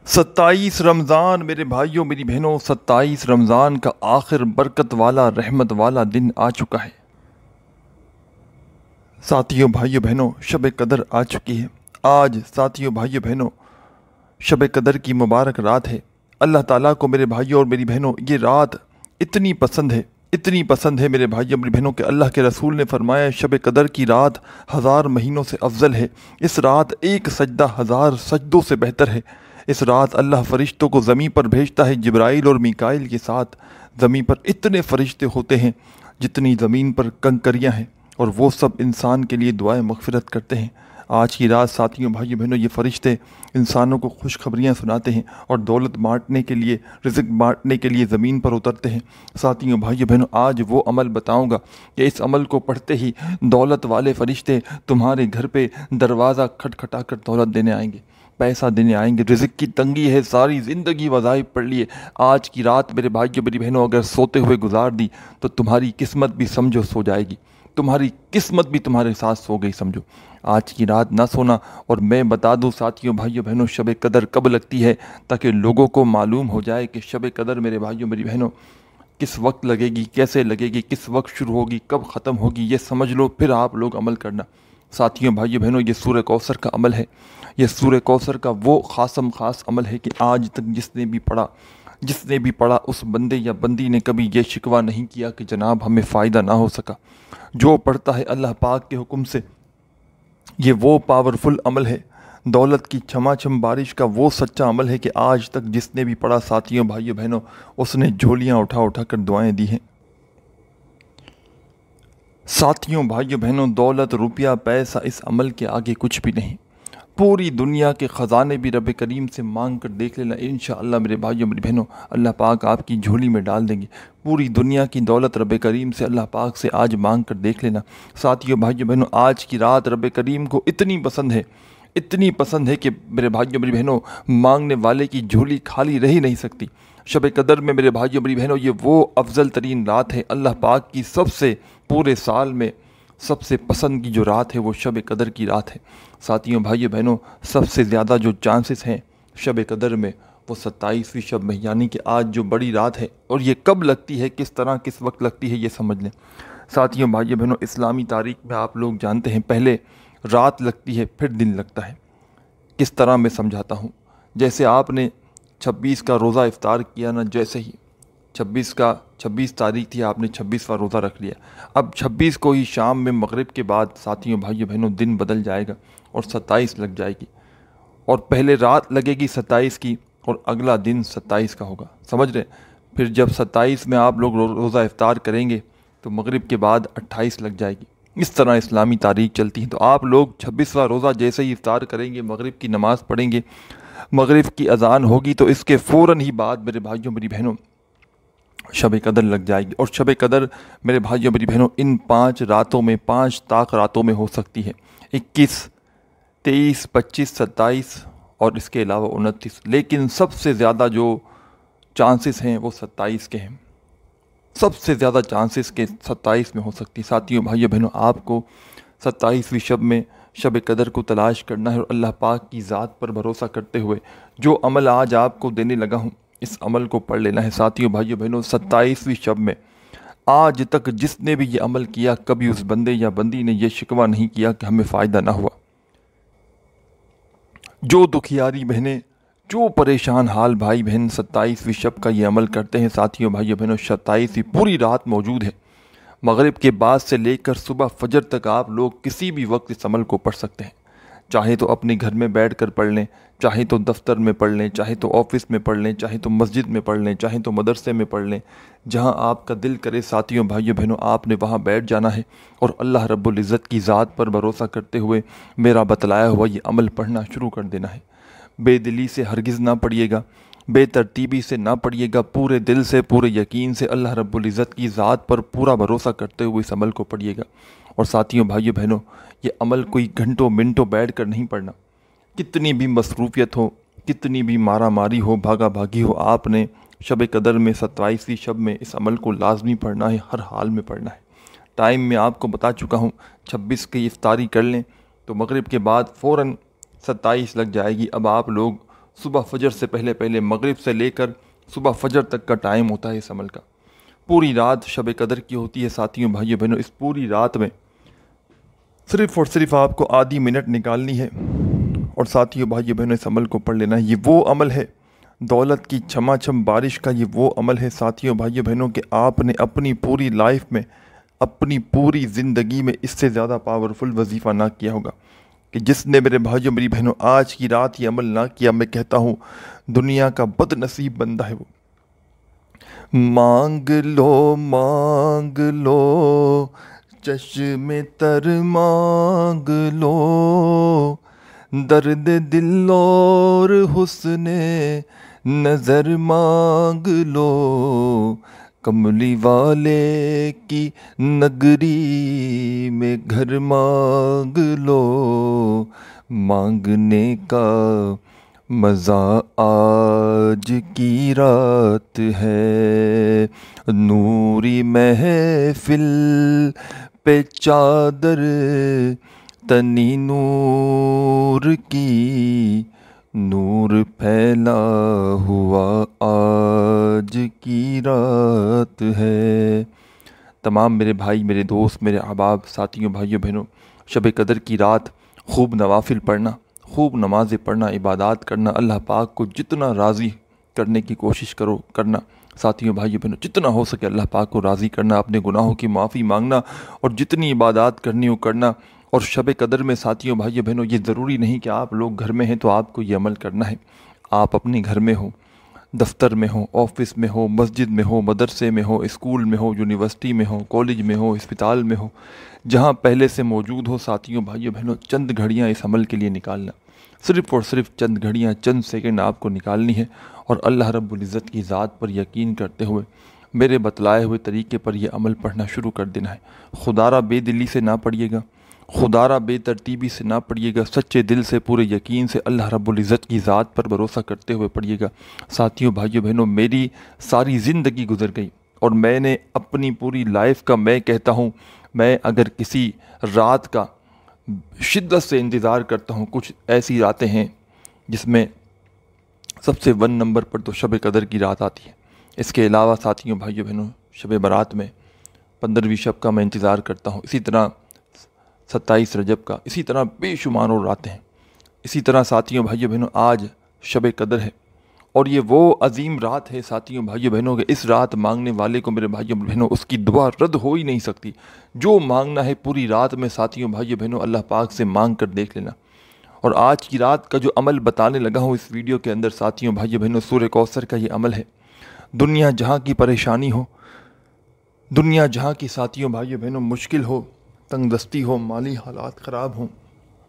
27 رمضان میرے بھائیوں میری بہنوں، 27 رمضان کا آخر برکت والا رحمت والا دن آ چکا ہے۔ ساتھیوں بھائیوں بہنوں، شب قدر آ چکی ہے۔ آج ساتھیوں بھائیوں بہنوں، شب قدر کی مبارک رات ہے۔ اللہ تعالیٰ کو میرے بھائیوں اور میری بہنوں یہ رات اتنی پسند ہے میرے بھائیوں میری بہنوں کہ اللہ کے رسول نے فرمایا شب قدر کی رات 1000 مہینوں سے افضل ہے۔ اس رات ایک سجدہ 1000 سجدوں سے بہتر ہے۔ اس رات اللہ فرشتوں کو زمین پر بھیجتا ہے، جبرائیل اور میکائیل کے ساتھ۔ زمین پر اتنے فرشتے ہوتے ہیں جتنی زمین پر کنکریاں ہیں، اور وہ سب انسان کے لیے دعائیں مغفرت کرتے ہیں۔ آج کی رات ساتھیوں بھائیوں بہنوں، یہ فرشتے انسانوں کو خوشخبریاں سناتے ہیں اور دولت بانٹنے کے لیے، رزق بانٹنے کے لیے زمین پر اترتے ہیں۔ ساتھیوں بھائیوں بہنوں، آج وہ عمل بتاؤں گا کہ اس عمل کو پڑھتے ہی دولت والے فرشتے تمہارے گھر پہ دروازہ کھٹکھٹا کر دولت دینے آئیں گے، پیسہ دینے آئیں گے۔ رزق کی تنگی ہے، ساری زندگی وظائف پڑھ لیے، آج کی رات میرے بھائیوں میری بہنوں اگر سوتے ہوئے گزار دی تو تمہاری قسمت بھی سمجھو سو جائے گی، تمہاری قسمت بھی تمہارے ساتھ سو گئی سمجھو۔ آج کی رات نہ سونا۔ اور میں بتا دوں ساتھیوں بھائیوں بہنوں، شب قدر کب لگتی ہے تاکہ لوگوں کو معلوم ہو جائے کہ شب قدر میرے بھائیوں میری بہنوں کس وقت لگے گی، کیسے لگے گی، کس وقت شروع ہوگی، کب ختم ہوگی، یہ سمجھ لو پھر آپ لوگ عمل کرنا۔ ساتھیوں بھائیوں بہنوں، یہ سورہ کوثر کا عمل ہے۔ یہ سورہ کوثر کا وہ خاص عمل ہے کہ آج تک جس نے بھی پڑھا اس بندے یا بندی نے کبھی یہ شکوہ نہیں کیا کہ جناب ہمیں فائدہ نہ ہو سکا۔ جو پڑھتا ہے اللہ پاک کے حکم سے، یہ وہ پاورفل عمل ہے، دولت کی چھما بارش کا وہ سچا عمل ہے کہ آج تک جس نے بھی پڑھا ساتھیوں بھائیوں بہنوں، اس نے جھولیاں اٹھا کر دعائیں دی ہیں۔ ساتھیوں بھائیوں بہنوں، دولت، روپیہ، پیسہ اس عمل کے آگے کچھ بھی نہیں۔ پوری دنیا کے خزانے بھی رب کریم سے مانگ کر دیکھ لینا، انشاءاللہ میرے بھائیوں میری بہنوں اللہ پاک آپ کی جھولی میں ڈال دیں گے۔ پوری دنیا کی دولت رب کریم سے، اللہ پاک سے آج مانگ کر دیکھ لینا۔ ساتھیوں بھائیوں بہنوں، آج کی رات رب کریم کو اتنی پسند ہے کہ میرے بھائیوں میری بہنوں مانگنے والے کی جھولی خالی رہ ہی نہیں سکتی۔ شب قدر میں میرے بھائیوں میری بہنوں یہ وہ افضل ترین رات ہے، اللہ پاک کی سب سے پورے سال میں سب سے پسند کی جو رات ہے وہ شب قدر کی رات ہے۔ ساتھیوں بھائیوں بہنوں، سب سے زیادہ جو چانسز ہیں شب قدر میں وہ 27ویں شب میں، یعنی کہ آج جو بڑی رات ہے، اور یہ کب لگتی ہے، کس طرح کس وقت لگتی ہے یہ سمجھ لیں۔ ساتھیوں بھائیوں بہنوں، اسلامی تاریخ میں آپ لوگ جانتے ہیں پہلے رات لگتی ہے پھر دن لگتا ہے۔ کس طرح میں سمجھاتا ہوں، جیسے آپ نے 26 کا روزہ افطار کیا نا، جیسے ہی 26 تاریخ تھی، آپ نے 26واں روزہ رکھ لیا، اب 26 کو ہی شام میں مغرب کے بعد ساتھیوں بھائیوں بہنوں دن بدل جائے گا اور 27 لگ جائے گی، اور پہلے رات لگے گی 27 کی اور اگلا دن 27 کا ہوگا، سمجھ رہے؟ پھر جب 27 میں آپ لوگ روزہ افطار کریں گے تو مغرب کے بعد 28 لگ جائے گی۔ اس طرح اسلامی تاریخ چلتی ہے۔ تو آپ لوگ 26واں روزہ جیسے ہی افطار کریں گے، مغرب کی نماز پڑھیں گے، مغرب کی اذان ہوگی تو اس کے فوراً ہی بعد میرے بھائیوں میری بہنوں شب قدر لگ جائے گی۔ اور شب قدر میرے بھائیوں میری بہنوں ان 5 راتوں میں، 5 طاق راتوں میں ہو سکتی ہے، 21، 23، 25، 27 اور اس کے علاوہ 29، لیکن سب سے زیادہ جو چانسز ہیں وہ 27 کے ہیں، سب سے زیادہ چانسز کے 27 میں ہو سکتی ہے۔ ساتھیوں بھائیوں بہنوں، آپ کو 27ویں شب میں شب قدر کو تلاش کرنا ہے، اور اللہ پاک کی ذات پر بھروسہ کرتے ہوئے جو عمل آج آپ کو دینے لگا ہوں اس عمل کو پڑھ لینا ہے۔ ساتھیوں بھائیوں بہنوں، 27ویں شب میں آج تک جس نے بھی یہ عمل کیا، کبھی اس بندے یا بندی نے یہ شکوہ نہیں کیا کہ ہمیں فائدہ نہ ہوا۔ جو دکھیاری بہنیں، جو پریشان حال بھائی بہن 27ویں شب کا یہ عمل کرتے ہیں، ساتھیوں بھائیوں بہنوں 27ویں پوری رات موجود ہے، مغرب کے بعد سے لے کر صبح فجر تک آپ لوگ کسی بھی وقت اس عمل کو پڑھ سکتے ہیں، چاہے تو اپنے گھر میں بیٹھ کر پڑھ لیں، چاہے تو دفتر میں پڑھ لیں، چاہے تو آفس میں پڑھ لیں، چاہے تو مسجد میں پڑھ لیں، چاہے تو مدرسے میں پڑھ لیں، جہاں آپ کا دل کرے ساتھیوں بھائیوں بہنوں آپ نے وہاں بیٹھ جانا ہے، اور اللہ رب العزت کی ذات پر بھروسہ کرتے ہوئے میرا بتلایا ہوا یہ عمل پڑھنا شروع کر دینا ہے۔ بے دلی سے ہرگز نہ پڑھیے گا، بے ترتیبی سے نہ پڑھیے گا، پورے دل سے، پورے یقین سے اللہ رب العزت کی ذات پر پورا بھروسہ کرتے ہوئے اس عمل کو پڑھیے گا۔ اور ساتھیوں بھائیوں بہنوں، یہ عمل کوئی گھنٹوں منٹوں بیٹھ کر نہیں پڑھنا، کتنی بھی مصروفیت ہو، کتنی بھی مارا ماری ہو، بھاگا بھاگی ہو، آپ نے شب قدر میں 27ویں شب میں اس عمل کو لازمی پڑھنا ہے، ہر حال میں پڑھنا ہے۔ ٹائم میں آپ کو بتا چکا ہوں، 26 کی افطاری کر لیں تو مغرب کے بعد فوراً 27 لگ جائے گی۔ اب آپ لوگ صبح فجر سے پہلے پہلے مغرب سے لے کر صبح فجر تک کا ٹائم ہوتا ہے اس عمل کا. پوری رات شب قدر کی ہوتی ہے ساتھیوں بھائیوں بہنوں. اس پوری رات میں صرف اور صرف آپ کو آدھی منٹ نکالنی ہے اور ساتھیوں بھائیوں بہنوں اس عمل کو پڑھ لینا ہے. یہ وہ عمل ہے دولت کی چھما چھم بارش کا. یہ وہ عمل ہے ساتھیوں بھائیوں بہنوں کہ آپ نے اپنی پوری لائف میں اپنی پوری زندگی میں اس سے زیادہ پاورفل وظیفہ نہ کیا ہوگا کہ جس نے میرے بھائیوں میری بہنوں آج کی رات یہ عمل نہ کیا. میں کہتا ہوں دنیا کا بد نصیب بندہ ہے وہ. مانگ لو چشم تر مانگ لو، درد دل اور حسن نظر مانگ لو، کملی والے کی نگری میں گھر مانگ لو. مانگنے کا مزہ آج کی رات ہے، نوری محفل پہ چادر تنی نور کی، نور پھیلا ہوا آج کی رات ہے. تمام میرے بھائی، میرے دوست، میرے احباب، ساتھیوں، بھائیوں بہنوں، شب قدر کی رات خوب نوافل پڑھنا، خوب نمازیں پڑھنا، عبادات کرنا، اللہ پاک کو جتنا راضی کرنے کی کوشش کرنا. ساتھیوں، بھائیوں بہنوں، جتنا ہو سکے اللہ پاک کو راضی کرنا، اپنے گناہوں کی معافی مانگنا اور جتنی عبادات کرنی ہو کرنا. اور شب قدر میں ساتھیوں، بھائیوں بہنوں، یہ ضروری نہیں کہ آپ لوگ گھر میں ہیں تو آپ کو یہ عمل کرنا ہے. آپ اپنے گھر میں ہو، دفتر میں ہو، آفس میں ہو، مسجد میں ہو، مدرسے میں ہو، اسکول میں ہو، یونیورسٹی میں ہو، کالج میں ہو، اسپتال میں ہو، جہاں پہلے سے موجود ہو. ساتھیوں، بھائیوں بہنوں، چند گھڑیاں اس عمل کے لیے نکالنا، صرف اور صرف چند گھڑیاں، چند سیکنڈ آپ کو نکالنی ہے اور اللہ رب العزت کی ذات پر یقین کرتے ہوئے میرے بتلائے ہوئے طریقے پر یہ عمل پڑھنا شروع کر دینا ہے. خدارہ بے دلی سے نہ پڑھیے گا، خدارہ بے ترتیبی سے نہ پڑھیے گا، سچے دل سے، پورے یقین سے اللہ رب العزت کی ذات پر بھروسہ کرتے ہوئے پڑھیے گا. ساتھیوں، بھائیوں بہنوں، میری ساری زندگی گزر گئی اور میں نے اپنی پوری لائف کا، میں کہتا ہوں، میں اگر کسی رات کا شدت سے انتظار کرتا ہوں، کچھ ایسی راتیں ہیں جس میں سب سے 1 نمبر پر تو شب قدر کی رات آتی ہے. اس کے علاوہ ساتھیوں، بھائیوں بہنوں، شب برات میں 15ویں شب کا میں انتظار کرتا ہوں. اسی طرح 27 رجب کا، اسی طرح بے شمار اور راتیں ہیں. اسی طرح ساتھیوں، بھائیوں بہنوں، آج شب قدر ہے اور یہ وہ عظیم رات ہے ساتھیوں، بھائیوں بہنوں، کہ اس رات مانگنے والے کو میرے بھائیوں بہنوں اس کی دعا رد ہو ہی نہیں سکتی. جو مانگنا ہے پوری رات میں ساتھیوں، بھائیوں بہنوں، اللہ پاک سے مانگ کر دیکھ لینا. اور آج کی رات کا جو عمل بتانے لگا ہوں اس ویڈیو کے اندر ساتھیوں، بھائیوں بہنوں، سورہ کوثر کا یہ عمل ہے. دنیا جہاں کی پریشانی ہو، دنیا جہاں کی ساتھیوں، بھائیوں بہنوں مشکل ہو، تنگ دستی ہو، مالی حالات خراب ہوں،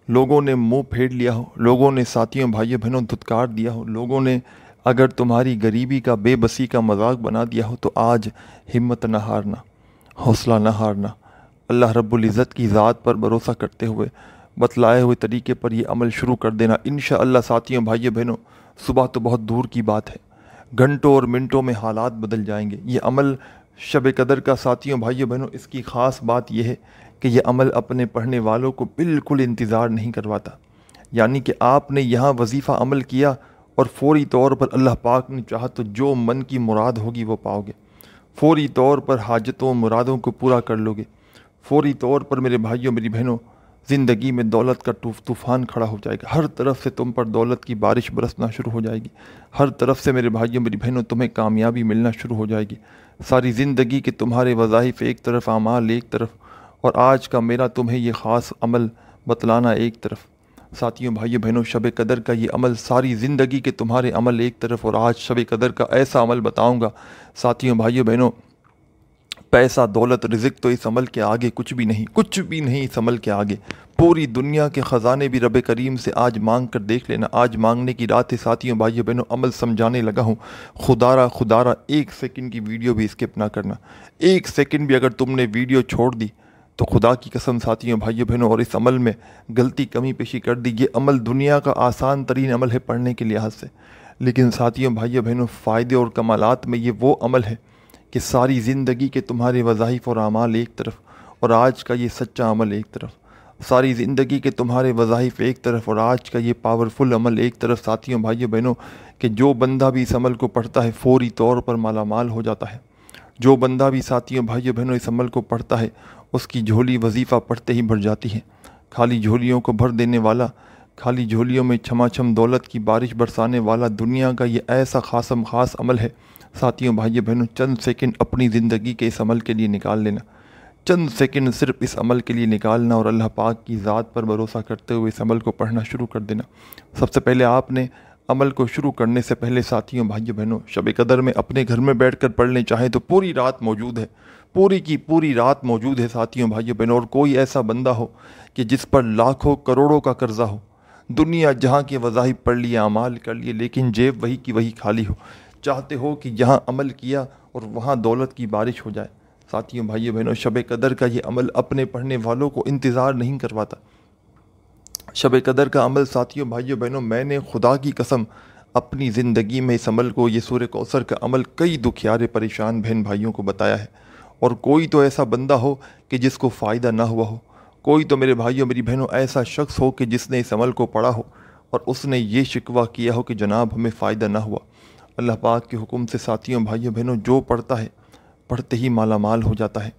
لوگوں نے منہ پھیر لیا ہو، لوگوں نے ساتھیوں، بھائیوں بہنوں دھتکار دیا ہو، لوگوں نے اگر تمہاری غریبی کا، بے بسی کا مذاق بنا دیا ہو، تو آج ہمت نہ ہارنا، حوصلہ نہ ہارنا. اللہ رب العزت کی ذات پر بھروسہ کرتے ہوئے بتلائے ہوئے طریقے پر یہ عمل شروع کر دینا. انشاءاللہ ساتھیوں، بھائیوں بہنوں، صبح تو بہت دور کی بات ہے، گھنٹوں اور منٹوں میں حالات بدل جائیں گے. یہ عمل شب قدر کا ساتھیوں، بھائیوں بہنوں، اس کی خاص بات یہ ہے کہ یہ عمل اپنے پڑھنے والوں کو بالکل انتظار نہیں کرواتا. یعنی کہ آپ نے یہاں وظیفہ عمل کیا اور فوری طور پر اللہ پاک نے چاہا تو جو من کی مراد ہوگی وہ پاؤ گے، فوری طور پر حاجتوں مرادوں کو پورا کر لو گے، فوری طور پر میرے بھائیوں، میری بہنوں، زندگی میں دولت کا طوفان کھڑا ہو جائے گا. ہر طرف سے تم پر دولت کی بارش برسنا شروع ہو جائے گی. ہر طرف سے میرے بھائیوں، میری بہنوں، تمہیں کامیابی ملنا شروع ہو جائے گی. ساری زندگی کے تمہارے وظائف ایک طرف، اعمال ایک طرف، اور آج کا میرا تمہیں یہ خاص عمل بتلانا ایک طرف. ساتھیوں، بھائیوں بہنوں، شب قدر کا یہ عمل، ساری زندگی کے تمہارے عمل ایک طرف، اور آج شب قدر کا ایسا عمل بتاؤں گا ساتھیوں، بھائیوں بہنوں، پیسہ، دولت، رزق تو اس عمل کے آگے کچھ بھی نہیں، کچھ بھی نہیں اس عمل کے آگے. پوری دنیا کے خزانے بھی رب کریم سے آج مانگ کر دیکھ لینا. آج مانگنے کی رات ہے ساتھیوں، بھائیوں بہنوں. عمل سمجھانے لگا ہوں، خدارہ 1 سیکنڈ کی ویڈیو بھی اسکپ نہ کرنا. 1 سیکنڈ بھی اگر تم نے ویڈیو چھوڑ دی تو خدا کی قسم ساتھیوں، بھائیوں بہنوں، اور اس عمل میں غلطی، کمی پیشی کر دی. یہ عمل دنیا کا آسان ترین عمل ہے پڑھنے کے لحاظ سے، لیکن ساتھیوں، بھائیوں بہنوں، فائدے اور کمالات میں یہ وہ عمل ہے کہ ساری زندگی کے تمہارے وظائف اور اعمال ایک طرف، اور آج کا یہ سچا عمل ایک طرف. ساری زندگی کے تمہارے وظائف ایک طرف اور آج کا یہ پاورفل عمل ایک طرف ساتھیوں بھائیوں بہنوں کہ جو بندہ بھی اس عمل کو پڑھتا ہے فوری طور پر مالا مال ہو جاتا ہے۔ جو بندہ بھی ساتھیوں بھائیوں بہنوں اس عمل کو پڑھتا ہے اس کی جھولی وظیفہ پڑھتے ہی بھر جاتی ہے۔ خالی جھولیوں کو بھر دینے والا، خالی جھولیوں میں چھما چھم دولت کی بارش برسانے والا دنیا کا یہ ایسا خاص عمل ہے ساتھیوں بھائیوں بہنوں، چند سیکنڈ اپنی زندگی کے اس عمل کے لیے نکال لینا، چند سیکنڈ صرف اس عمل کے لیے نکالنا اور اللہ پاک کی ذات پر بھروسہ کرتے ہوئے اس عمل کو پڑھنا شروع کر دینا۔ سب سے پہلے آپ نے عمل کو شروع کرنے سے پہلے ساتھیوں بھائیوں بہنوں شب قدر میں اپنے گھر میں بیٹھ کر پڑھ لیں، چاہے تو پوری رات موجود ہے، پوری کی پوری رات موجود ہے ساتھیوں بھائیوں بہنوں، اور کوئی ایسا بندہ ہو کہ جس پر لاکھوں کروڑوں کا قرضہ ہو، دنیا جہاں کے وظائف پڑھ لیے، اعمال کر لیے، لیکن جیب وہی کی وہی خالی ہو، چاہتے ہو کہ یہاں عمل کیا اور وہاں دولت کی بارش ہو جائے۔ ساتھیوں بھائیوں بہنوں شب قدر کا یہ عمل اپنے پڑھنے والوں کو انتظار نہیں کرواتا۔ شب قدر کا عمل ساتھیوں بھائیوں بہنوں میں نے خدا کی قسم اپنی زندگی میں اس عمل کو، یہ سورہ کوثر کا عمل کئی دکھیارے پریشان بہن بھائیوں کو بتایا ہے، اور کوئی تو ایسا بندہ ہو کہ جس کو فائدہ نہ ہوا ہو، کوئی تو میرے بھائیوں میری بہنوں ایسا شخص ہو کہ جس نے اس عمل کو پڑھا ہو اور اس نے یہ شکوہ کیا ہو کہ جناب ہمیں فائدہ نہ ہوا۔ اللہ پاک کے حکم سے ساتھیوں بھائیوں بہنوں جو پڑھتا ہے پڑھتے ہی مالا مال ہو جاتا ہے،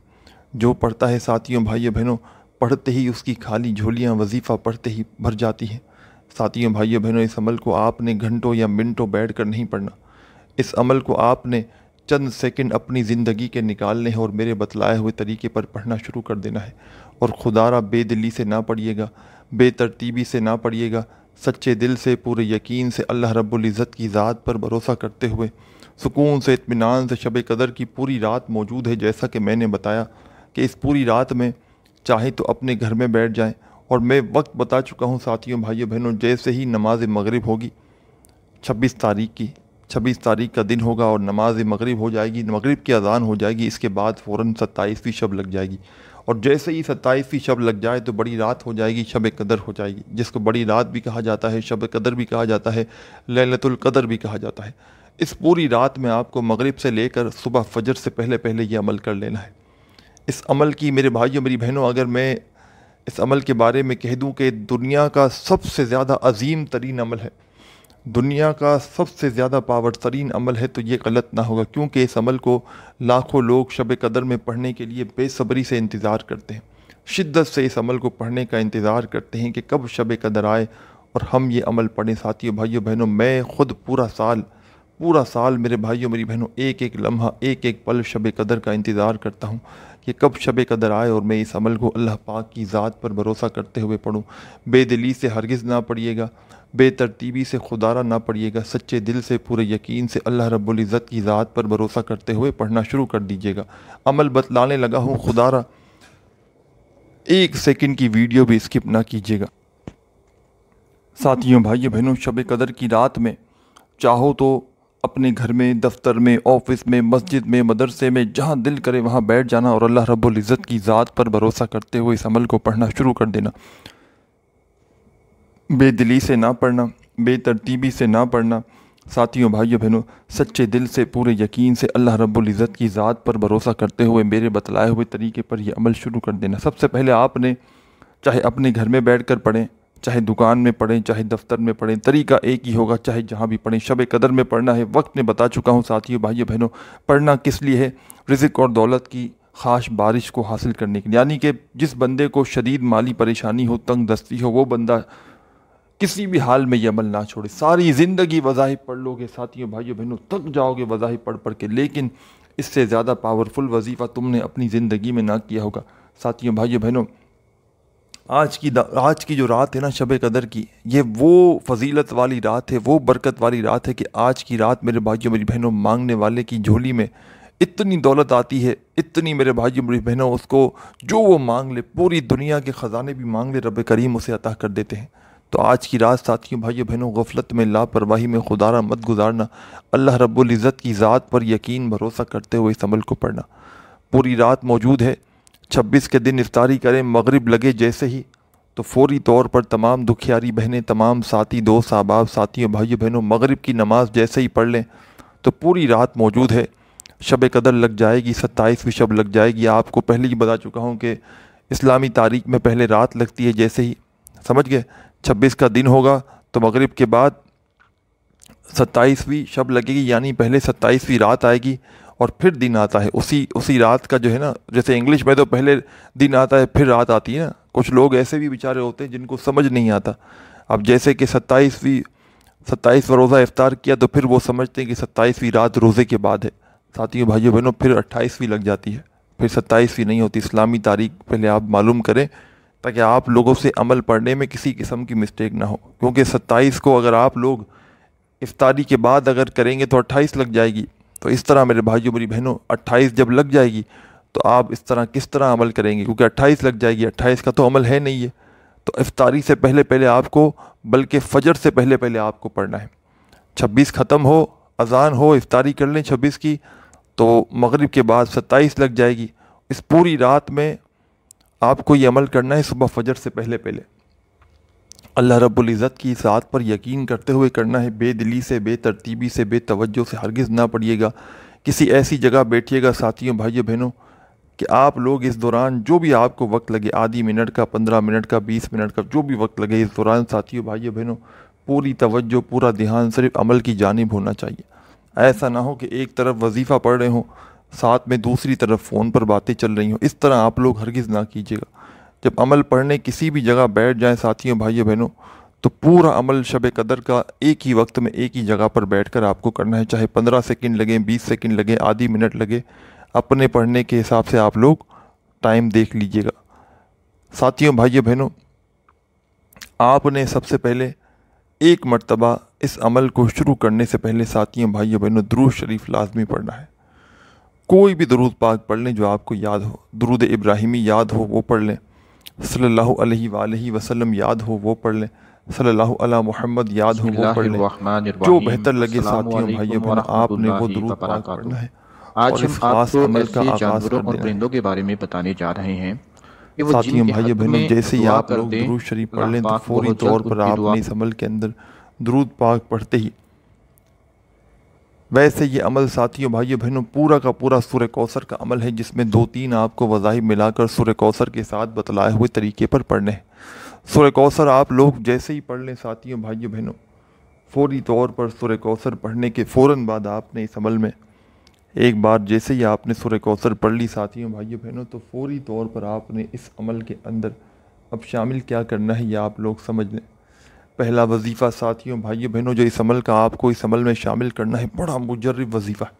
جو پڑھتا ہے ساتھیوں بھائیوں بہنوں پڑھتے ہی اس کی خالی جھولیاں وظیفہ پڑھتے ہی بھر جاتی ہیں۔ ساتھیوں بھائیوں بہنوں اس عمل کو آپ نے گھنٹوں یا منٹوں بیٹھ کر نہیں پڑھنا، اس عمل کو آپ نے چند سیکنڈ اپنی زندگی کے نکالنے ہیں اور میرے بتلائے ہوئے طریقے پر پڑھنا شروع کر دینا ہے، اور خدا را بے دلی سے نہ پڑھیے گا، بے ترتیبی سے نہ پڑھیے گا، سچے دل سے پورے یقین سے اللہ رب العزت کی ذات پر بھروسہ کرتے ہوئے سکون سے اطمینان سے۔ شب قدر کی پوری رات موجود ہے، جیسا کہ میں نے بتایا کہ اس پوری رات میں چاہے تو اپنے گھر میں بیٹھ جائیں، اور میں وقت بتا چکا ہوں ساتھیوں بھائیوں بہنوں، جیسے ہی نماز مغرب ہوگی 26 تاریخ کا دن ہوگا اور نماز مغرب ہو جائے گی، مغرب کی اذان ہو جائے گی، اس کے بعد فوراً 27ویں شب لگ جائے گی، اور جیسے ہی 27ویں شب لگ جائے تو بڑی رات ہو جائے گی، شب قدر ہو جائے گی، جس کو بڑی رات بھی کہا جاتا ہے، شب قدر بھی کہا جاتا ہے، لیلۃ القدر بھی کہا جاتا ہے۔ اس پوری رات میں آپ کو مغرب سے لے کر صبح فجر سے پہلے یہ عمل کر لینا ہے۔ اس عمل کی میرے بھائیوں میری بہنوں اگر میں اس عمل کے بارے میں کہہ دوں کہ دنیا کا سب سے زیادہ عظیم ترین عمل ہے، دنیا کا سب سے زیادہ پاور ترین عمل ہے، تو یہ غلط نہ ہوگا، کیونکہ اس عمل کو لاکھوں لوگ شب قدر میں پڑھنے کے لیے بے صبری سے انتظار کرتے ہیں، شدت سے اس عمل کو پڑھنے کا انتظار کرتے ہیں کہ کب شب قدر آئے اور ہم یہ عمل پڑھیں۔ ساتھیوں بھائیوں بہنوں میں خود پورا سال میرے بھائیوں میری بہنوں ایک ایک لمحہ ایک ایک پل شب قدر کا انتظار کرتا ہوں کہ کب شب قدر آئے اور میں اس عمل کو اللہ پاک کی ذات پر بھروسہ کرتے ہوئے پڑھوں۔ بے دلی سے ہرگز نہ پڑھیے گا، بے ترتیبی سے خدا را نہ پڑھیے گا، سچے دل سے پورے یقین سے اللہ رب العزت کی ذات پر بھروسہ کرتے ہوئے پڑھنا شروع کر دیجیے گا۔ عمل بتلانے لگا ہوں، خدا را ایک سیکنڈ کی ویڈیو بھی اسکپ نہ کیجیے گا۔ ساتھیوں بھائیوں بہنوں شب قدر کی رات میں چاہو تو اپنے گھر میں، دفتر میں، آفس میں، مسجد میں، مدرسے میں، جہاں دل کرے وہاں بیٹھ جانا اور اللہ رب العزت کی ذات پر بھروسہ کرتے ہوئے اس عمل کو پڑھنا شروع کر دینا۔ بے دلی سے نہ پڑھنا، بے ترتیبی سے نہ پڑھنا، ساتھیوں بھائیوں بہنوں سچے دل سے پورے یقین سے اللہ رب العزت کی ذات پر بھروسہ کرتے ہوئے میرے بتلائے ہوئے طریقے پر یہ عمل شروع کر دینا۔ سب سے پہلے آپ نے چاہے اپنے گھر میں بیٹھ کر پڑھیں، چاہے دکان میں پڑھیں، چاہے دفتر میں پڑھیں، طریقہ ایک ہی ہوگا، چاہے جہاں بھی پڑھیں، شب قدر میں پڑھنا ہے۔ وقت میں بتا چکا ہوں ساتھیوں بھائیوں بہنوں پڑھنا کس لیے ہے، رزق اور دولت کی خاص بارش کو حاصل کرنے کے لیے، یعنی کہ جس بندے کو شدید مالی پریشانی ہو، تنگ دستی ہو، وہ بندہ کسی بھی حال میں یہ عمل نہ چھوڑے۔ ساری زندگی وظائف پڑھ لو گے ساتھیوں بھائیوں بہنوں، تھک جاؤ گے وظائف پڑھ کے، لیکن اس سے زیادہ پاورفل وظیفہ تم نے اپنی زندگی میں نہ کیا ہوگا۔ ساتھیوں بھائیوں بہنوں آج کی جو رات ہے نا شب قدر کی، یہ وہ فضیلت والی رات ہے، وہ برکت والی رات ہے کہ آج کی رات میرے بھائیوں میری بہنوں مانگنے والے کی جھولی میں اتنی دولت آتی ہے، اتنی میرے بھائیوں میری بہنوں اس کو جو وہ مانگ لے، پوری دنیا کے خزانے بھی مانگ لے، رب کریم اسے عطا کر دیتے ہیں۔ تو آج کی رات ساتھیوں بھائیوں بہنوں غفلت میں، لاپرواہی میں خدا را مت گزارنا، اللہ رب العزت کی ذات پر یقین بھروسہ کرتے ہوئے اس عمل کو پڑھنا۔ پوری رات موجود ہے، 26 کے دن افطاری کریں، مغرب لگے جیسے ہی تو فوری طور پر تمام دکھیاری بہنیں، تمام ساتھی دوست احباب ساتھیوں بھائیوں بہنوں مغرب کی نماز جیسے ہی پڑھ لیں تو پوری رات موجود ہے، شب قدر لگ جائے گی، 27ویں شب لگ جائے گی۔ آپ کو پہلے ہی بتا چکا ہوں کہ اسلامی تاریخ میں پہلے رات لگتی ہے، جیسے ہی سمجھ گئے 26 کا دن ہوگا تو مغرب کے بعد 27ویں شب لگے گی، یعنی پہلے 27ویں رات آئے گی اور پھر دن آتا ہے اسی رات کا جو ہے نا، جیسے انگلش میں تو پہلے دن آتا ہے پھر رات آتی ہے نا، کچھ لوگ ایسے بھی بیچارے ہوتے ہیں جن کو سمجھ نہیں آتا. اب جیسے کہ 27واں روزہ افطار کیا تو پھر وہ سمجھتے ہیں کہ 27ویں رات روزے کے بعد ہے. ساتھیوں بھائیوں بہنوں، پھر 28ویں لگ جاتی ہے، پھر 27ویں نہیں ہوتی. اسلامی تاریخ پہلے آپ معلوم کریں تاکہ آپ لوگوں سے عمل پڑھنے میں کسی قسم کی مسٹیک نہ ہو، کیونکہ 27 کو اگر آپ لوگ افطاری کے بعد اگر کریں گے تو 28 لگ جائے گی. تو اس طرح میرے بھائیوں میری بہنوں 28 جب لگ جائے گی تو آپ اس طرح کس طرح عمل کریں گے، کیونکہ 28 لگ جائے گی، 28 کا تو عمل ہے نہیں ہے. تو افطاری سے پہلے آپ کو، بلکہ فجر سے پہلے آپ کو پڑھنا ہے. 26 ختم ہو، اذان ہو، افطاری کر لیں 26 کی، تو مغرب کے بعد 27 لگ جائے گی. اس پوری رات میں آپ کو یہ عمل کرنا ہے، صبح فجر سے پہلے. اللہ رب العزت کی اس ذات پر یقین کرتے ہوئے کرنا ہے، بے دلی سے، بے ترتیبی سے، بے توجہ سے ہرگز نہ پڑھیے گا. کسی ایسی جگہ بیٹھیے گا ساتھیوں بھائیوں بہنوں کہ آپ لوگ اس دوران جو بھی آپ کو وقت لگے، آدھی منٹ کا، 15 منٹ کا، 20 منٹ کا، جو بھی وقت لگے، اس دوران ساتھیوں بھائیوں بہنوں پوری توجہ، پورا دھیان صرف عمل کی جانب ہونا چاہیے. ایسا نہ ہو کہ ایک طرف وظیفہ پڑھ رہے ہوں، ساتھ میں دوسری طرف فون پر باتیں چل رہی ہوں. اس طرح آپ لوگ ہرگز نہ کیجیے گا. جب عمل پڑھنے کسی بھی جگہ بیٹھ جائیں ساتھیوں بھائیوں بہنوں تو پورا عمل شب قدر کا ایک ہی وقت میں ایک ہی جگہ پر بیٹھ کر آپ کو کرنا ہے. چاہے 15 سیکنڈ لگیں، 20 سیکنڈ لگیں، آدھی منٹ لگے، اپنے پڑھنے کے حساب سے آپ لوگ ٹائم دیکھ لیجئے گا. ساتھیوں بھائیوں بہنوں، آپ نے سب سے پہلے ایک مرتبہ اس عمل کو شروع کرنے سے پہلے ساتھیوں بھائیوں بہنوں درود شریف لازمی پڑھنا ہے. کوئی بھی درود پاک پڑھ لیں جو آپ کو یاد ہو. درود ابراہیمی یاد ہو وہ پڑھ لیں، صلی اللہ علیہ وآلہ وسلم یاد ہو وہ پڑھ لیں، صلی اللہ علی محمد یاد ہو وہ پڑھ لیں. جو بہتر لگے ساتھیوں بھائیوں بہنوں آپ نے وہ درود پاک پڑھنا ہے. آج ہم آپ کو ایسے جانوروں اور پرندوں کے بارے میں بتانے جا رہے ہیں کہ وہ جن ساتھیوں کے بھائیوں حق بہنوں میں جیسے ہی دعا آپ کر لوگ دیں، درود شریف پڑھ اللہ لیں تو پاک فوری بہت طور جلد پر ان کی آپ دعا نے اس عمل کے اندر درود پاک پڑھتے ہی، ویسے یہ عمل ساتھیوں بھائیوں بہنوں پورا کا پورا سورہ کوثر کا عمل ہے، جس میں 2-3 آپ کو وظائف ملا کر سورہ کوثر کے ساتھ بتلائے ہوئے طریقے پر پڑھنے ہیں. سورہ کوثر آپ لوگ جیسے ہی پڑھ لیں ساتھیوں بھائیوں بہنوں، فوری طور پر سورہ کوثر پڑھنے کے فوراً بعد آپ نے اس عمل میں ایک بار جیسے ہی آپ نے سورہ کوثر پڑھ لی ساتھیوں بھائیوں بہنوں تو فوری طور پر آپ نے اس عمل کے اندر اب شامل کیا کرنا ہے یہ آپ لوگ سمجھ لیں. پہلا وظیفہ ساتھیوں بھائیوں بہنوں جو اس عمل کا آپ کو اس عمل میں شامل کرنا ہے، بڑا مجرب وظیفہ ہے،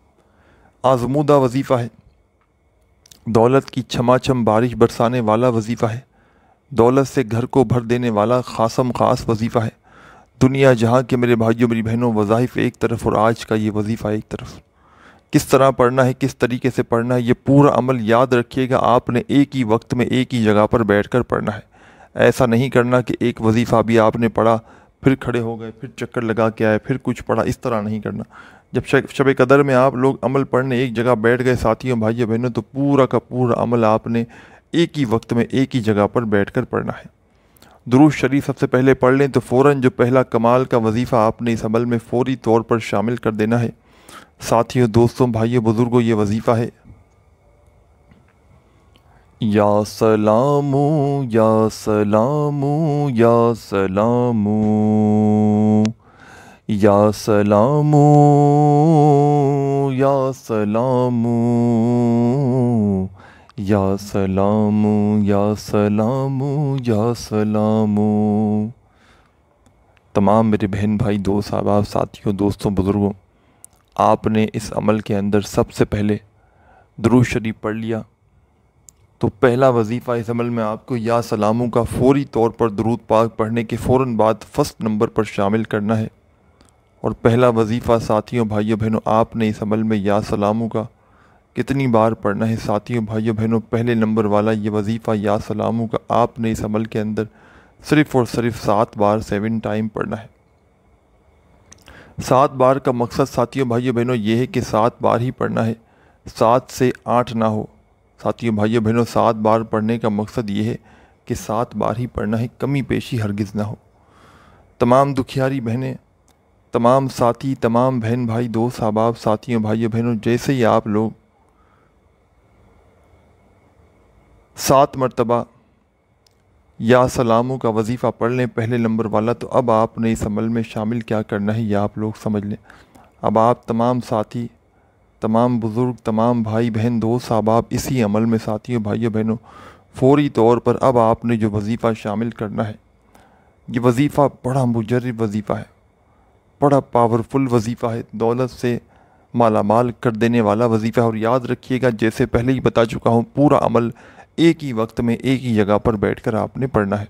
آزمودہ وظیفہ ہے، دولت کی چھما چھم بارش برسانے والا وظیفہ ہے، دولت سے گھر کو بھر دینے والا خاصم خاص وظیفہ ہے. دنیا جہاں کے میرے بھائیوں میری بہنوں وظائف ایک طرف اور آج کا یہ وظیفہ ایک طرف. کس طرح پڑھنا ہے، کس طریقے سے پڑھنا ہے، یہ پورا عمل یاد رکھیے گا. آپ نے ایک ہی وقت میں ایک ہی جگہ پر بیٹھ کر پڑھنا ہے. ایسا نہیں کرنا کہ ایک وظیفہ بھی آپ نے پڑھا پھر کھڑے ہو گئے، پھر چکر لگا کے آئے، پھر کچھ پڑھا. اس طرح نہیں کرنا. جب شب قدر میں آپ لوگ عمل پڑھنے ایک جگہ بیٹھ گئے ساتھیوں بھائیوں بہنوں تو پورا کا پورا عمل آپ نے ایک ہی وقت میں ایک ہی جگہ پر بیٹھ کر پڑھنا ہے. درود شریف سب سے پہلے پڑھ لیں تو فوراً جو پہلا کمال کا وظیفہ آپ نے اس عمل میں فوری طور پر شامل کر دینا ہے. ساتھیوں، دوستوں، بھائیوں، بزرگوں، یہ وظیفہ ہے یا سلام یا سلام یا سلام یا سلام یا سلام یا سلام یا سلام یا سلام. تمام میرے بہن بھائی، دوست احباب، ساتھیوں، دوستوں، بزرگوں، آپ نے اس عمل کے اندر سب سے پہلے درود شریف پڑھ لیا تو پہلا وظیفہ اس عمل میں آپ کو یا سلاموں کا فوری طور پر درود پاک پڑھنے کے فوراً بعد فرسٹ نمبر پر شامل کرنا ہے. اور پہلا وظیفہ ساتھیوں بھائیوں بہنوں آپ نے اس عمل میں یا سلاموں کا کتنی بار پڑھنا ہے ساتھیوں بھائیوں بہنوں؟ پہلے نمبر والا یہ وظیفہ یا سلاموں کا آپ نے اس عمل کے اندر صرف اور صرف 7 بار 7 ٹائم پڑھنا ہے. 7 بار کا مقصد ساتھیوں بھائیوں بہنوں یہ ہے کہ 7 بار ہی پڑھنا ہے، 7 سے 8 نہ ہو. ساتھیوں بھائیوں بہنوں 7 بار پڑھنے کا مقصد یہ ہے کہ 7 بار ہی پڑھنا ہے، کمی پیشی ہرگز نہ ہو. تمام دکھیاری بہنیں، تمام ساتھی، تمام بہن بھائی، دوست احباب، ساتھیوں بھائیوں بہنوں، جیسے ہی آپ لوگ 7 مرتبہ یا سلاموں کا وظیفہ پڑھ لیں پہلے نمبر والا، تو اب آپ نے اس عمل میں شامل کیا کرنا ہے یہ آپ لوگ سمجھ لیں۔ اب آپ تمام ساتھی، تمام بزرگ، تمام بھائی بہن، دوست احباب اسی عمل میں ساتھیوں، بھائیوں بہنوں، فوری طور پر اب آپ نے جو وظیفہ شامل کرنا ہے، یہ وظیفہ بڑا مجرب وظیفہ ہے، بڑا پاورفل وظیفہ ہے، دولت سے مالا مال کر دینے والا وظیفہ ہے۔ اور یاد رکھیے گا، جیسے پہلے ہی بتا چکا ہوں، پورا عمل ایک ہی وقت میں ایک ہی جگہ پر بیٹھ کر آپ نے پڑھنا ہے۔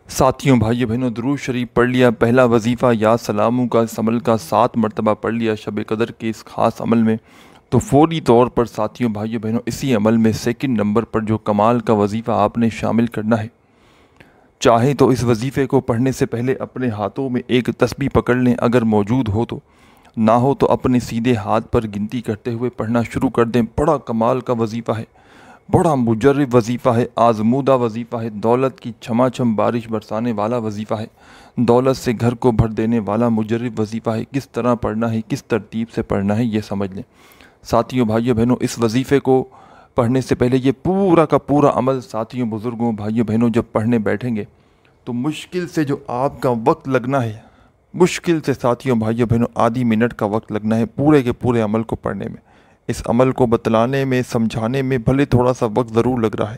ساتھیوں، بھائیو بہنوں، درود شریف پڑھ لیا، پہلا وظیفہ یا سلاموں کا اس عمل کا 7 مرتبہ پڑھ لیا شب قدر کے اس خاص عمل میں، تو فوری طور پر ساتھیوں، بھائیو بہنوں، اسی عمل میں سیکنڈ نمبر پر جو کمال کا وظیفہ آپ نے شامل کرنا ہے، چاہے تو اس وظیفے کو پڑھنے سے پہلے اپنے ہاتھوں میں ایک تسبیح پکڑ لیں، اگر موجود ہو تو، نہ ہو تو اپنے سیدھے ہاتھ پر گنتی کرتے ہوئے پڑھنا شروع کر دیں۔ بڑا کمال کا وظیفہ ہے، بڑا مجرب وظیفہ ہے، آزمودہ وظیفہ ہے، دولت کی چھما چھم بارش برسانے والا وظیفہ ہے، دولت سے گھر کو بھر دینے والا مجرب وظیفہ ہے۔ کس طرح پڑھنا ہے، کس ترتیب سے پڑھنا ہے، یہ سمجھ لیں۔ ساتھیوں، بھائیوں بہنوں، اس وظیفے کو پڑھنے سے پہلے یہ پورا کا پورا عمل ساتھیوں، بزرگوں، بھائیوں بہنوں، جب پڑھنے بیٹھیں گے تو مشکل سے جو آپ کا وقت لگنا ہے، مشکل سے ساتھیوں، بھائیوں بہنوں، آدھی منٹ کا وقت لگنا ہے پورے کے پورے عمل کو پڑھنے میں۔ اس عمل کو بتلانے میں، سمجھانے میں بھلے تھوڑا سا وقت ضرور لگ رہا ہے،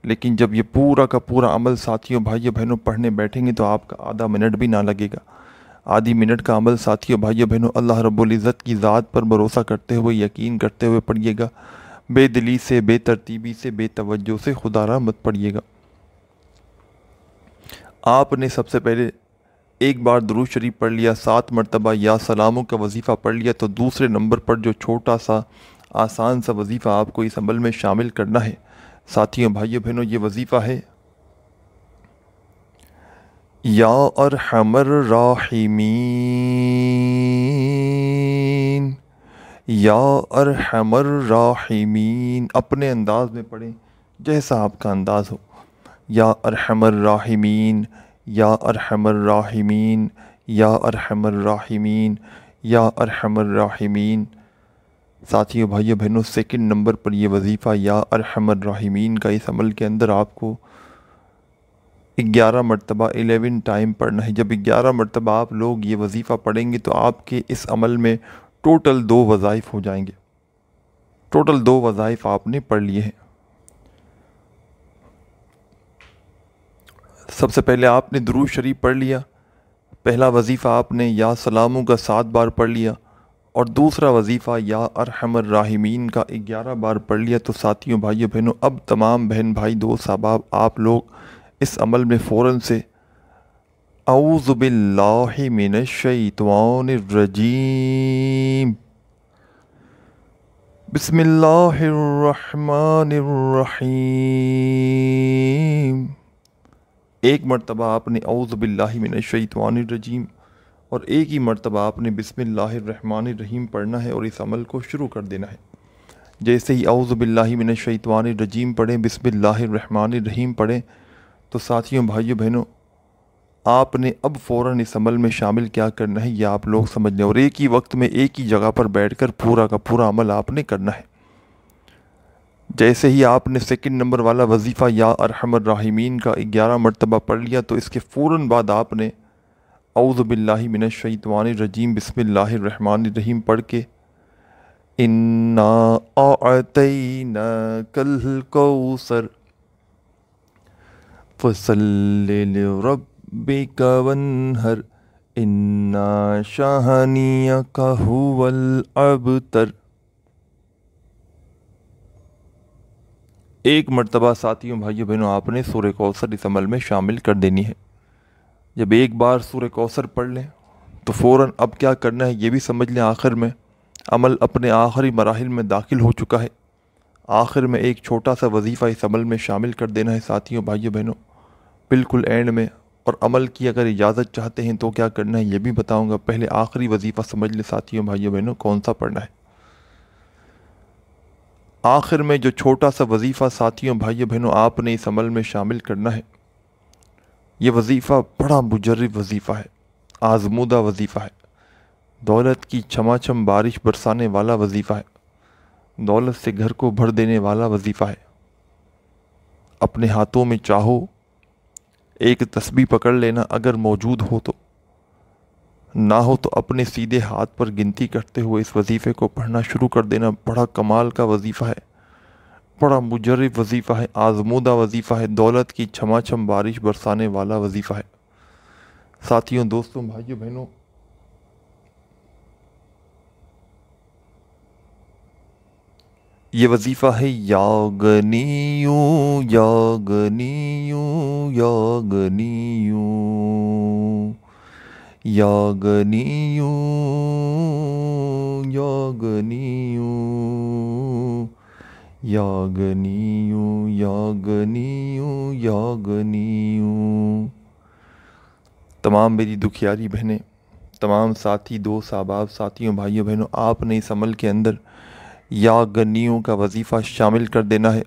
لیکن جب یہ پورا کا پورا عمل ساتھیوں، بھائیوں بہنوں، پڑھنے بیٹھیں گے تو آپ کا آدھا منٹ بھی نہ لگے گا۔ آدھی منٹ کا عمل ساتھیوں، بھائیوں بہنوں، اللہ رب العزت کی ذات پر بھروسہ کرتے ہوئے، یقین کرتے ہوئے پڑھیے گا، بے دلی سے، بے ترتیبی سے، بے توجہ سے، خدا را مت پڑھیے گا۔ آپ نے سب سے پہلے ایک بار درود شریف پڑھ لیا، 7 مرتبہ یا سلاموں کا وظیفہ پڑھ لیا، تو دوسرے نمبر پر جو چھوٹا سا آسان سا وظیفہ آپ کو اس عمل میں شامل کرنا ہے ساتھیوں، بھائیوں بہنوں، یہ وظیفہ ہے یا ارحم الراحمین، یا ارحم الراحمین۔ اپنے انداز میں پڑھیں جیسا آپ کا انداز ہو، یا ارحم الراحمین، یا ارحم الراحمین، یا ارحم الراحمین، یا ارحم الراحمین۔ ساتھیوں، بھائیوں بہنوں، سیکنڈ نمبر پر یہ وظیفہ یا ارحم الراحمین کا اس عمل کے اندر آپ کو 11 مرتبہ 11 ٹائم پڑھنا ہے۔ جب 11 مرتبہ آپ لوگ یہ وظیفہ پڑھیں گے تو آپ کے اس عمل میں ٹوٹل 2 وظائف ہو جائیں گے، ٹوٹل 2 وظائف آپ نے پڑھ لیے ہیں۔ سب سے پہلے آپ نے درود شریف پڑھ لیا، پہلا وظیفہ آپ نے یا سلاموں کا 7 بار پڑھ لیا، اور دوسرا وظیفہ یا ارحم الراحمین کا 11 بار پڑھ لیا۔ تو ساتھیوں، بھائیوں بہنوں، اب تمام بہن بھائی، دوست احباب، آپ لوگ اس عمل میں فوراً سے اعوذ باللہ من الشیطان الرجیم، بسم اللہ الرحمن الرحیم، ایک مرتبہ آپ نے اعوذ باللہ من الشیطان الرجیم اور ایک ہی مرتبہ آپ نے بسم اللہ الرحمن الرحیم پڑھنا ہے اور اس عمل کو شروع کر دینا ہے۔ جیسے ہی اعوذ باللہ من الشیطان الرجیم پڑھیں، بسم اللہ الرحمن الرحیم پڑھیں، تو ساتھیوں، بھائیوں بہنوں، آپ نے اب فوراً اس عمل میں شامل کیا کرنا ہے یہ آپ لوگ سمجھ لیں، اور ایک ہی وقت میں ایک ہی جگہ پر بیٹھ کر پورا کا پورا عمل آپ نے کرنا ہے۔ جیسے ہی آپ نے سیکنڈ نمبر والا وظیفہ یا ارحم الراحمین کا 11 مرتبہ پڑھ لیا، تو اس کے فوراً بعد آپ نے اعوذ باللہ من الشیطان الرجیم بسم اللہ الرحمن الرحیم پڑھ کے انا اعطیناک الکوثر فصل لربک وانحر ان شانئک ھو الابتر، ایک مرتبہ ساتھیوں، بھائیوں بہنوں، آپ نے سورہ کوثر اس عمل میں شامل کر دینی ہے۔ جب ایک بار سورہ کوثر پڑھ لیں تو فوراً اب کیا کرنا ہے یہ بھی سمجھ لیں۔ آخر میں عمل اپنے آخری مراحل میں داخل ہو چکا ہے، آخر میں ایک چھوٹا سا وظیفہ اس عمل میں شامل کر دینا ہے ساتھیوں، بھائیوں بہنوں، بالکل اینڈ میں۔ اور عمل کی اگر اجازت چاہتے ہیں تو کیا کرنا ہے یہ بھی بتاؤں گا، پہلے آخری وظیفہ سمجھ لیں ساتھیوں، بھائیوں بہنوں، کون سا پڑھنا ہے۔ آخر میں جو چھوٹا سا وظیفہ ساتھیوں، بھائیوں بہنوں، آپ نے اس عمل میں شامل کرنا ہے، یہ وظیفہ بڑا مجرب وظیفہ ہے، آزمودہ وظیفہ ہے، دولت کی چھما چھم بارش برسانے والا وظیفہ ہے، دولت سے گھر کو بھر دینے والا وظیفہ ہے۔ اپنے ہاتھوں میں چاہو ایک تسبیح پکڑ لینا، اگر موجود ہو تو، نہ ہو تو اپنے سیدھے ہاتھ پر گنتی کرتے ہوئے اس وظیفے کو پڑھنا شروع کر دینا۔ بڑا کمال کا وظیفہ ہے، بڑا مجرب وظیفہ ہے، آزمودہ وظیفہ ہے، دولت کی چھما چھم بارش برسانے والا وظیفہ ہے۔ ساتھیوں، دوستوں، بھائیوں، بہنوں، یہ وظیفہ ہے یاگنیو یاگنیو یاگنیو یاگنیو یاگنیو یاگنیو یاگنیو یاگنیو۔ تمام میری دکھیاری بہنیں، تمام ساتھی، دوست، احباب، ساتھیوں، بھائیوں، بہنوں، آپ نے اس عمل کے اندر یاگنیوں کا وظیفہ شامل کر دینا ہے۔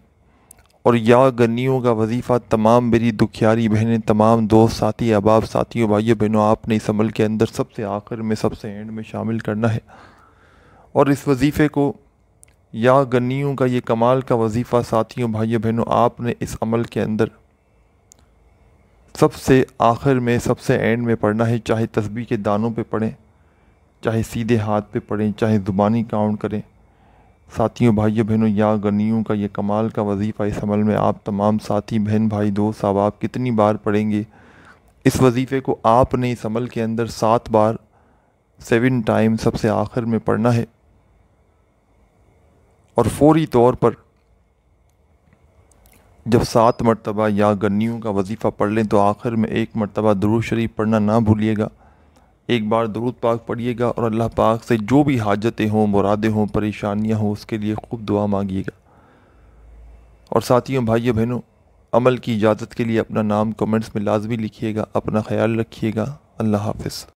اور یاگنیوں کا وظیفہ تمام میری دکھیاری بہنیں، تمام دوست، ساتھی، احباب، ساتھیوں، بھائیوں، بہنوں، آپ نے اس عمل کے اندر سب سے آخر میں، سب سے اینڈ میں شامل کرنا ہے۔ اور اس وظیفے کو، یاگنیوں کا یہ کمال کا وظیفہ، ساتھیوں، بھائیوں، بہنوں، آپ نے اس عمل کے اندر سب سے آخر میں، سب سے اینڈ میں پڑھنا ہے۔ چاہے تسبیح کے دانوں پہ پڑھیں، چاہے سیدھے ہاتھ پہ پڑھیں، چاہے زبانی کاؤنٹ کریں۔ ساتھیوں، بھائیوں، بہنوں، یاگنیوں کا یہ کمال کا وظیفہ، اس عمل میں آپ تمام ساتھی، بہن، بھائی، دوست، احباب کتنی بار پڑھیں گے؟ اس وظیفے کو آپ نے اس عمل کے اندر 7 بار، 7 ٹائم سب سے آخر میں پڑھنا ہے۔ اور فوری طور پر جب 7 مرتبہ یاگنیوں کا وظیفہ پڑھ لیں تو آخر میں 1 مرتبہ درود شریف پڑھنا نہ بھولیے گا۔ ایک بار درود پاک پڑھیے گا اور اللہ پاک سے جو بھی حاجتیں ہوں، مرادیں ہوں، پریشانیاں ہوں، اس کے لیے خوب دعا مانگیے گا۔ اور ساتھیوں، بھائیوں، بہنوں، عمل کی اجازت کے لیے اپنا نام کمنٹس میں لازمی لکھیے گا۔ اپنا خیال رکھیے گا۔ اللہ حافظ۔